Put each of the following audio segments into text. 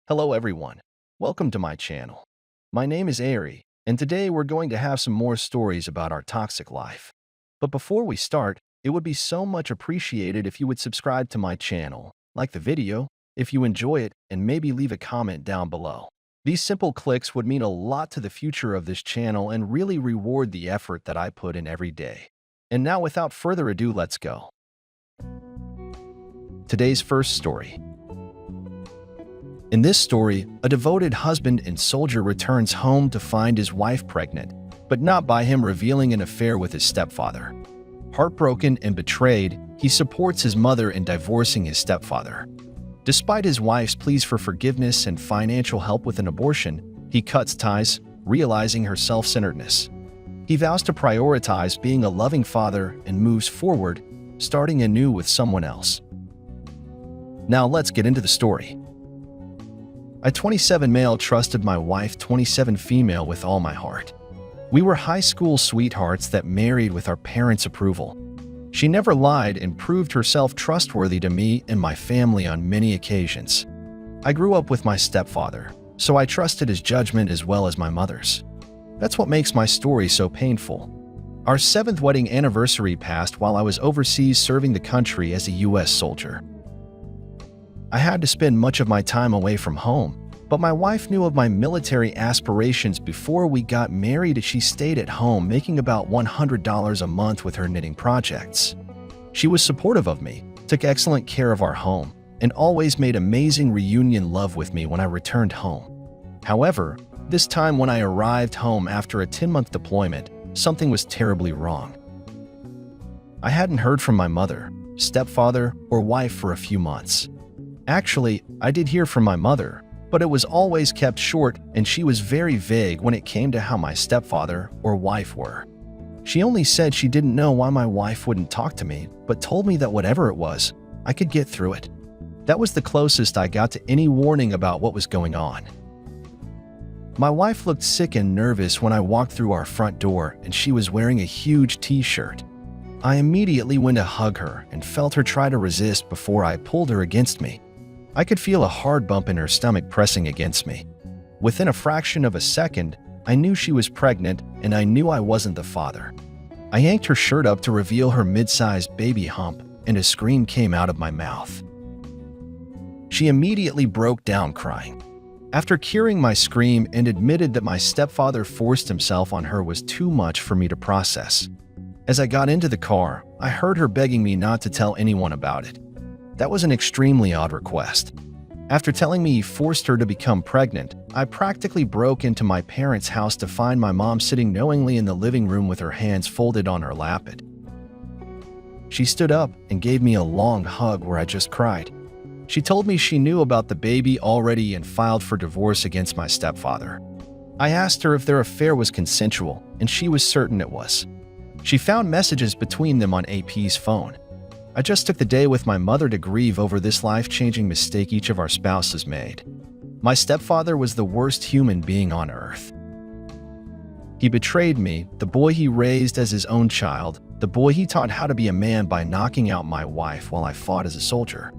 Hello everyone, welcome to my channel. My name is Ari, and today we're going to have some more stories about our toxic life. But before we start, it would be so much appreciated if you would subscribe to my channel, like the video, if you enjoy it, and maybe leave a comment down below. These simple clicks would mean a lot to the future of this channel and really reward the effort that I put in every day. And now without further ado, let's go. Today's first story. In this story, a devoted husband and soldier returns home to find his wife pregnant, but not by him revealing an affair with his stepfather. Heartbroken and betrayed, he supports his mother in divorcing his stepfather. Despite his wife's pleas for forgiveness and financial help with an abortion, he cuts ties, realizing her self-centeredness. He vows to prioritize being a loving father and moves forward, starting anew with someone else. Now let's get into the story. A 27 male trusted my wife 27 female with all my heart. We were high school sweethearts that married with our parents' approval. She never lied and proved herself trustworthy to me and my family on many occasions. I grew up with my stepfather, so I trusted his judgment as well as my mother's. That's what makes my story so painful. Our 7th wedding anniversary passed while I was overseas serving the country as a U.S. soldier. I had to spend much of my time away from home, but my wife knew of my military aspirations before we got married as she stayed at home making about $100 a month with her knitting projects. She was supportive of me, took excellent care of our home, and always made amazing reunion love with me when I returned home. However, this time when I arrived home after a 10-month deployment, something was terribly wrong. I hadn't heard from my mother, stepfather, or wife for a few months. Actually, I did hear from my mother, but it was always kept short and she was very vague when it came to how my stepfather or wife were. She only said she didn't know why my wife wouldn't talk to me, but told me that whatever it was, I could get through it. That was the closest I got to any warning about what was going on. My wife looked sick and nervous when I walked through our front door and she was wearing a huge t-shirt. I immediately went to hug her and felt her try to resist before I pulled her against me. I could feel a hard bump in her stomach pressing against me. Within a fraction of a second, I knew she was pregnant and I knew I wasn't the father. I yanked her shirt up to reveal her mid-sized baby hump and a scream came out of my mouth. She immediately broke down crying. After curing my scream and admitted that my stepfather forced himself on her was too much for me to process. As I got into the car, I heard her begging me not to tell anyone about it. That was an extremely odd request. After telling me he forced her to become pregnant, I practically broke into my parents' house to find my mom sitting knowingly in the living room with her hands folded on her lap. She stood up and gave me a long hug where I just cried. She told me she knew about the baby already and filed for divorce against my stepfather. I asked her if their affair was consensual, and she was certain it was. She found messages between them on AP's phone. I just took the day with my mother to grieve over this life-changing mistake each of our spouses made. My stepfather was the worst human being on earth. He betrayed me, the boy he raised as his own child, the boy he taught how to be a man by knocking out my wife while I fought as a soldier.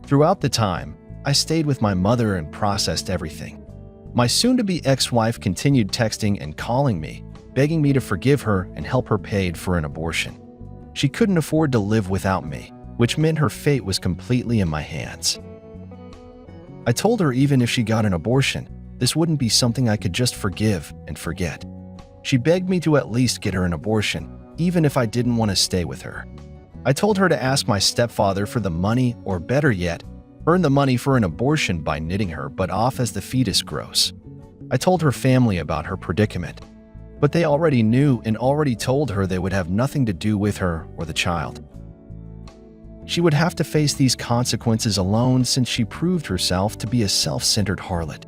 Throughout the time, I stayed with my mother and processed everything. My soon-to-be ex-wife continued texting and calling me, begging me to forgive her and help her pay for an abortion. She couldn't afford to live without me, which meant her fate was completely in my hands. I told her even if she got an abortion, this wouldn't be something I could just forgive and forget. She begged me to at least get her an abortion, even if I didn't want to stay with her. I told her to ask my stepfather for the money or better yet, earn the money for an abortion by knitting her butt off as the fetus grows. I told her family about her predicament, but they already knew and already told her they would have nothing to do with her or the child. She would have to face these consequences alone since she proved herself to be a self-centered harlot.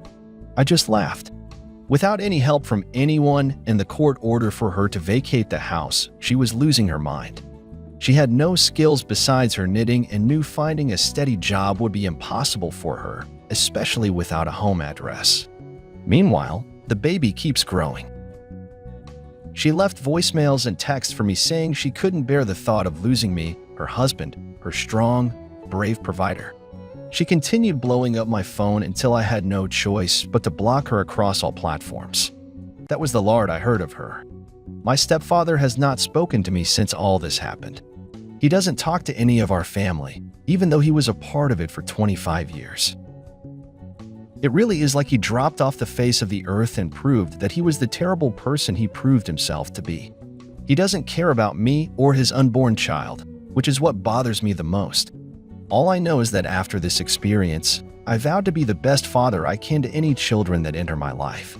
I just laughed. Without any help from anyone and the court order for her to vacate the house, she was losing her mind. She had no skills besides her knitting and knew finding a steady job would be impossible for her, especially without a home address. Meanwhile, the baby keeps growing. She left voicemails and texts for me saying she couldn't bear the thought of losing me, her husband, her strong, brave provider. She continued blowing up my phone until I had no choice but to block her across all platforms. That was the last I heard of her. My stepfather has not spoken to me since all this happened. He doesn't talk to any of our family, even though he was a part of it for 25 years. It really is like he dropped off the face of the earth and proved that he was the terrible person he proved himself to be. He doesn't care about me or his unborn child, which is what bothers me the most. All I know is that after this experience, I vowed to be the best father I can to any children that enter my life.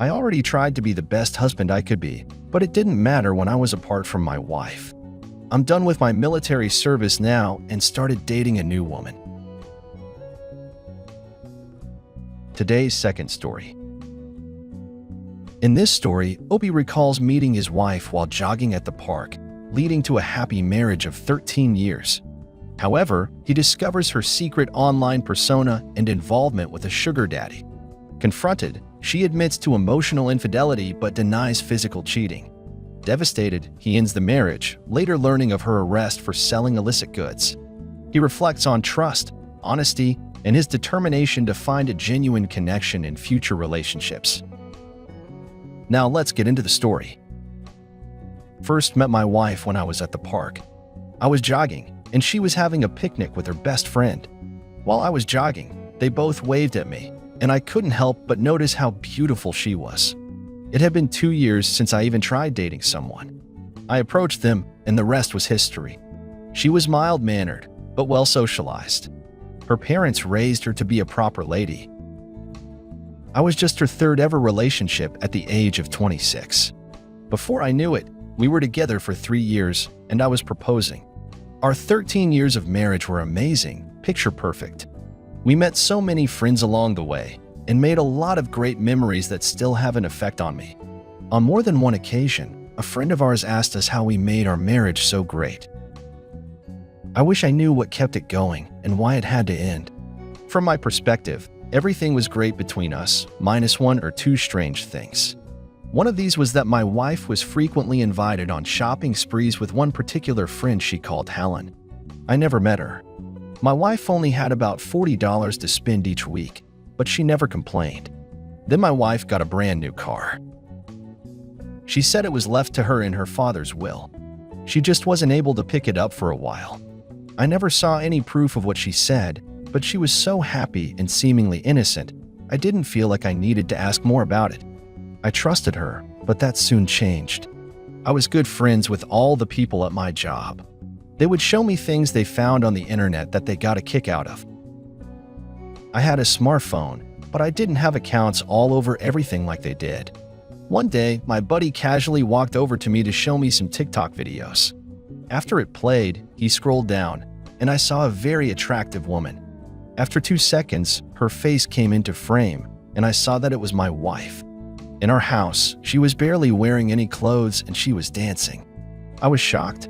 I already tried to be the best husband I could be, but it didn't matter when I was apart from my wife. I'm done with my military service now and started dating a new woman. Today's second story. In this story, Opie recalls meeting his wife while jogging at the park, leading to a happy marriage of 13 years. However, he discovers her secret online persona and involvement with a sugar daddy. Confronted, she admits to emotional infidelity but denies physical cheating. Devastated, he ends the marriage, later learning of her arrest for selling illicit goods. He reflects on trust, honesty, and his determination to find a genuine connection in future relationships. Now let's get into the story. First met my wife when I was at the park. I was jogging, and she was having a picnic with her best friend. While I was jogging, they both waved at me, and I couldn't help but notice how beautiful she was. It had been 2 years since I even tried dating someone. I approached them, and the rest was history. She was mild-mannered, but well-socialized. Her parents raised her to be a proper lady. I was just her third ever relationship at the age of 26. Before I knew it, we were together for 3 years, and I was proposing. Our 13 years of marriage were amazing, picture perfect. We met so many friends along the way and made a lot of great memories that still have an effect on me. On more than one occasion, a friend of ours asked us how we made our marriage so great. I wish I knew what kept it going and why it had to end. From my perspective, everything was great between us, minus one or two strange things. One of these was that my wife was frequently invited on shopping sprees with one particular friend she called Helen. I never met her. My wife only had about $40 to spend each week, but she never complained. Then my wife got a brand new car. She said it was left to her in her father's will. She just wasn't able to pick it up for a while. I never saw any proof of what she said, but she was so happy and seemingly innocent, I didn't feel like I needed to ask more about it. I trusted her, but that soon changed. I was good friends with all the people at my job. They would show me things they found on the internet that they got a kick out of. I had a smartphone, but I didn't have accounts all over everything like they did. One day, my buddy casually walked over to me to show me some TikTok videos. After it played, he scrolled down, and I saw a very attractive woman. After 2 seconds, her face came into frame, and I saw that it was my wife. In our house, she was barely wearing any clothes and she was dancing. I was shocked.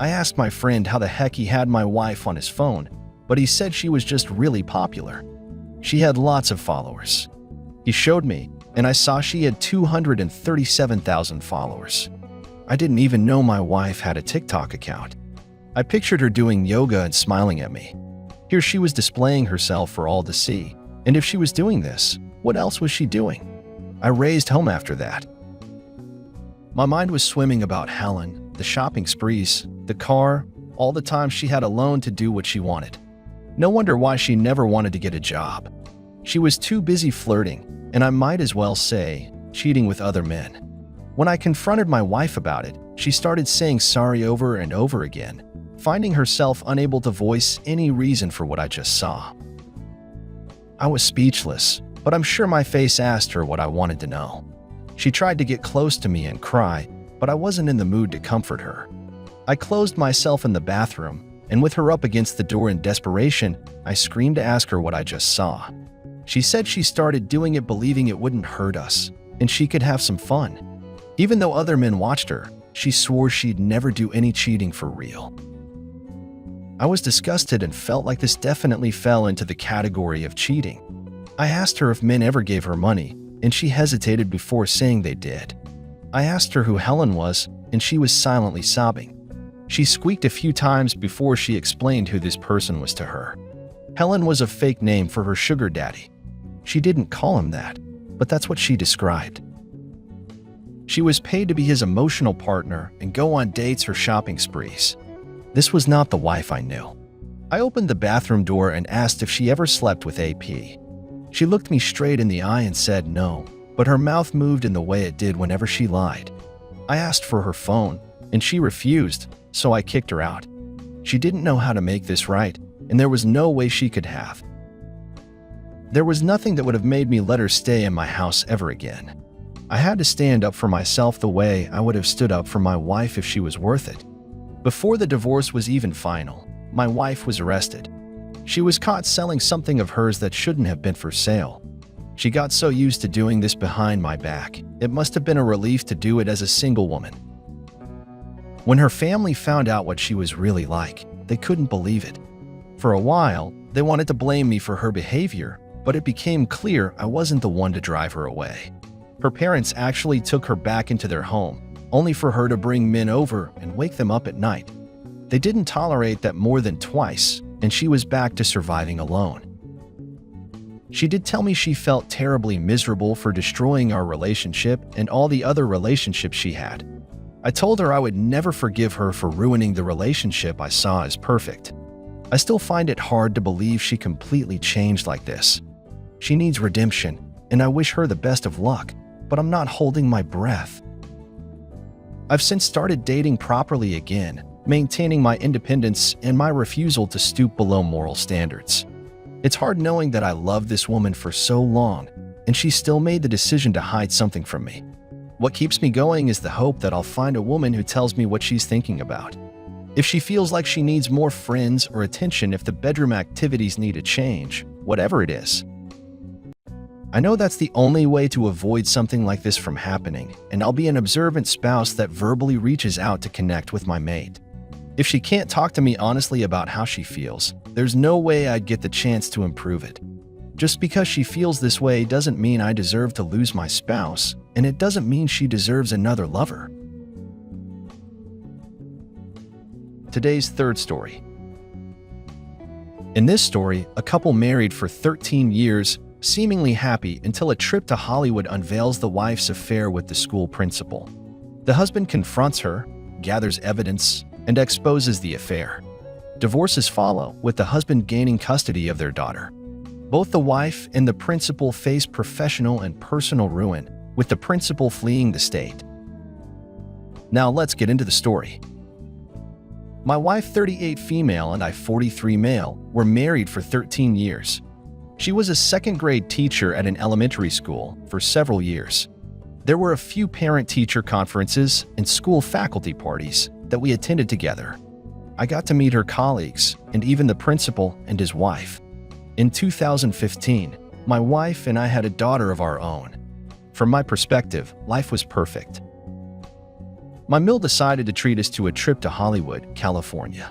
I asked my friend how the heck he had my wife on his phone, but he said she was just really popular. She had lots of followers. He showed me, and I saw she had 237,000 followers. I didn't even know my wife had a TikTok account. I pictured her doing yoga and smiling at me. Here she was displaying herself for all to see, and if she was doing this, what else was she doing? I raised home after that. My mind was swimming about Helen, the shopping sprees, the car, all the time she had alone to do what she wanted. No wonder why she never wanted to get a job. She was too busy flirting, and I might as well say, cheating with other men. When I confronted my wife about it, she started saying sorry over and over again, finding herself unable to voice any reason for what I just saw. I was speechless, but I'm sure my face asked her what I wanted to know. She tried to get close to me and cry, but I wasn't in the mood to comfort her. I closed myself in the bathroom, and with her up against the door in desperation, I screamed to ask her what I just saw. She said she started doing it believing it wouldn't hurt us, and she could have some fun. Even though other men watched her, she swore she'd never do any cheating for real. I was disgusted and felt like this definitely fell into the category of cheating. I asked her if men ever gave her money, and she hesitated before saying they did. I asked her who Helen was, and she was silently sobbing. She squeaked a few times before she explained who this person was to her. Helen was a fake name for her sugar daddy. She didn't call him that, but that's what she described. She was paid to be his emotional partner and go on dates or shopping sprees. This was not the wife I knew. I opened the bathroom door and asked if she ever slept with AP. She looked me straight in the eye and said no, but her mouth moved in the way it did whenever she lied. I asked for her phone, and she refused, so I kicked her out. She didn't know how to make this right, and there was no way she could have. There was nothing that would have made me let her stay in my house ever again. I had to stand up for myself the way I would have stood up for my wife if she was worth it. Before the divorce was even final, my wife was arrested. She was caught selling something of hers that shouldn't have been for sale. She got so used to doing this behind my back, it must have been a relief to do it as a single woman. When her family found out what she was really like, they couldn't believe it. For a while, they wanted to blame me for her behavior, but it became clear I wasn't the one to drive her away. Her parents actually took her back into their home, only for her to bring men over and wake them up at night. They didn't tolerate that more than twice, and she was back to surviving alone. She did tell me she felt terribly miserable for destroying our relationship and all the other relationships she had. I told her I would never forgive her for ruining the relationship I saw as perfect. I still find it hard to believe she completely changed like this. She needs redemption, and I wish her the best of luck, but I'm not holding my breath. I've since started dating properly again, maintaining my independence and my refusal to stoop below moral standards. It's hard knowing that I loved this woman for so long, and she still made the decision to hide something from me. What keeps me going is the hope that I'll find a woman who tells me what she's thinking about. If she feels like she needs more friends or attention, if the bedroom activities need a change, whatever it is. I know that's the only way to avoid something like this from happening, and I'll be an observant spouse that verbally reaches out to connect with my mate. If she can't talk to me honestly about how she feels, there's no way I'd get the chance to improve it. Just because she feels this way doesn't mean I deserve to lose my spouse, and it doesn't mean she deserves another lover. Today's third story. In this story, a couple married for 13 years, seemingly happy until a trip to Hollywood unveils the wife's affair with the school principal. The husband confronts her, gathers evidence, and exposes the affair. Divorces follow, with the husband gaining custody of their daughter. Both the wife and the principal face professional and personal ruin, with the principal fleeing the state. Now let's get into the story. My wife, 38 female, and I, 43 male, were married for 13 years. She was a second-grade teacher at an elementary school for several years. There were a few parent-teacher conferences and school faculty parties that we attended together. I got to meet her colleagues and even the principal and his wife. In 2015, my wife and I had a daughter of our own. From my perspective, life was perfect. My mill decided to treat us to a trip to Hollywood, California.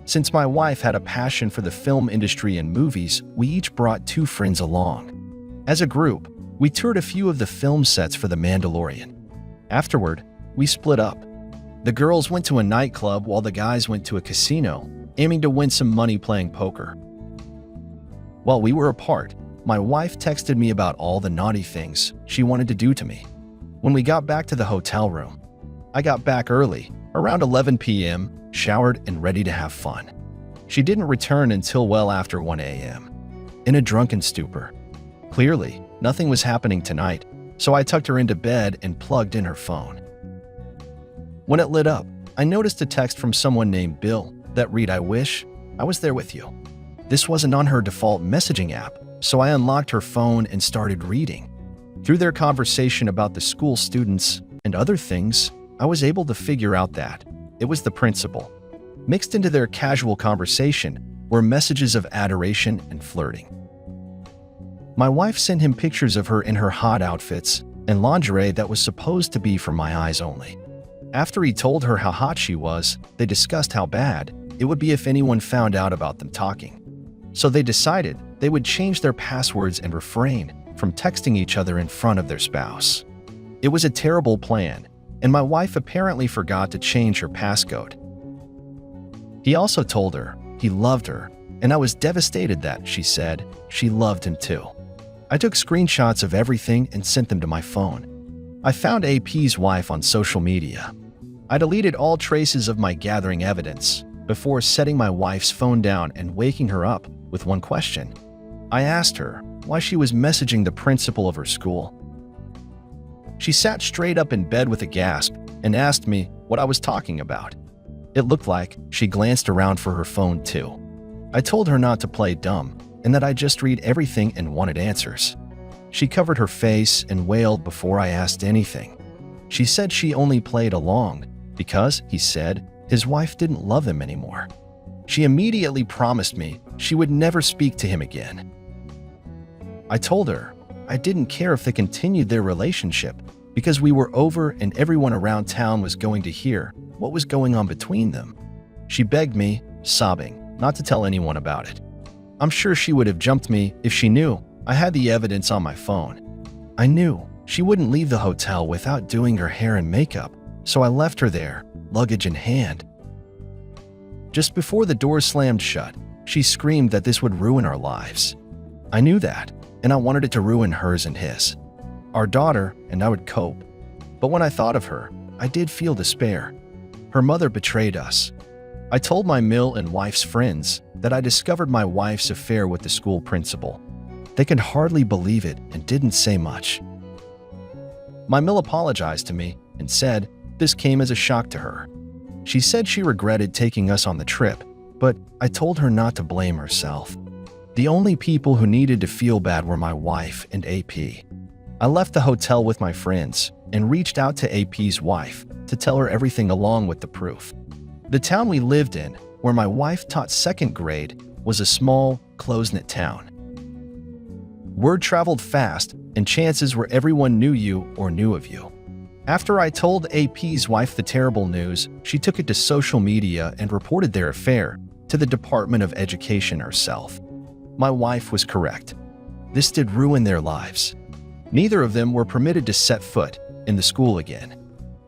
Since my wife had a passion for the film industry and movies, we each brought 2 friends along. As a group, we toured a few of the film sets for The Mandalorian. Afterward, we split up. The girls went to a nightclub while the guys went to a casino, aiming to win some money playing poker. While we were apart, my wife texted me about all the naughty things she wanted to do to me. When we got back to the hotel room, I got back early, around 11 p.m., showered and ready to have fun. She didn't return until well after 1 a.m., in a drunken stupor. Clearly, nothing was happening tonight, so I tucked her into bed and plugged in her phone. When it lit up, I noticed a text from someone named Bill that read, "I wish I was there with you." This wasn't on her default messaging app, so I unlocked her phone and started reading. Through their conversation about the school students and other things, I was able to figure out that it was the principal. Mixed into their casual conversation were messages of adoration and flirting. My wife sent him pictures of her in her hot outfits and lingerie that was supposed to be for my eyes only. After he told her how hot she was, they discussed how bad it would be if anyone found out about them talking. So they decided they would change their passwords and refrain from texting each other in front of their spouse. It was a terrible plan, and my wife apparently forgot to change her passcode. He also told her he loved her and I was devastated that, she said, she loved him too. I took screenshots of everything and sent them to my phone. I found AP's wife on social media. I deleted all traces of my gathering evidence before setting my wife's phone down and waking her up with one question. I asked her why she was messaging the principal of her school. She sat straight up in bed with a gasp and asked me what I was talking about. It looked like she glanced around for her phone too. I told her not to play dumb and that I just read everything and wanted answers. She covered her face and wailed before I asked anything. She said she only played along because, he said, his wife didn't love him anymore. She immediately promised me she would never speak to him again. I told her I didn't care if they continued their relationship because we were over and everyone around town was going to hear what was going on between them. She begged me, sobbing, not to tell anyone about it. I'm sure she would have jumped me if she knew I had the evidence on my phone. I knew she wouldn't leave the hotel without doing her hair and makeup, so I left her there, luggage in hand. Just before the door slammed shut, she screamed that this would ruin our lives. I knew that, and I wanted it to ruin hers and his. Our daughter and I would cope. But when I thought of her, I did feel despair. Her mother betrayed us. I told my mill and wife's friends that I discovered my wife's affair with the school principal. They could hardly believe it and didn't say much. My mill apologized to me and said this came as a shock to her. She said she regretted taking us on the trip, but I told her not to blame herself. The only people who needed to feel bad were my wife and AP. I left the hotel with my friends and reached out to AP's wife to tell her everything along with the proof. The town we lived in, where my wife taught second grade, was a small, close-knit town. Word traveled fast, and chances were everyone knew you or knew of you. After I told AP's wife the terrible news, she took it to social media and reported their affair to the Department of Education herself. My wife was correct. This did ruin their lives. Neither of them were permitted to set foot in the school again,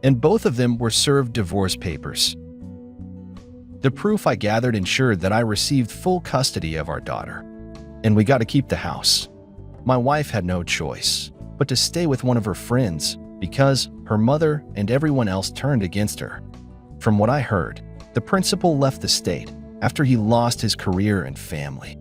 and both of them were served divorce papers. The proof I gathered ensured that I received full custody of our daughter, and we got to keep the house. My wife had no choice but to stay with one of her friends because her mother and everyone else turned against her. From what I heard, the principal left the state after he lost his career and family.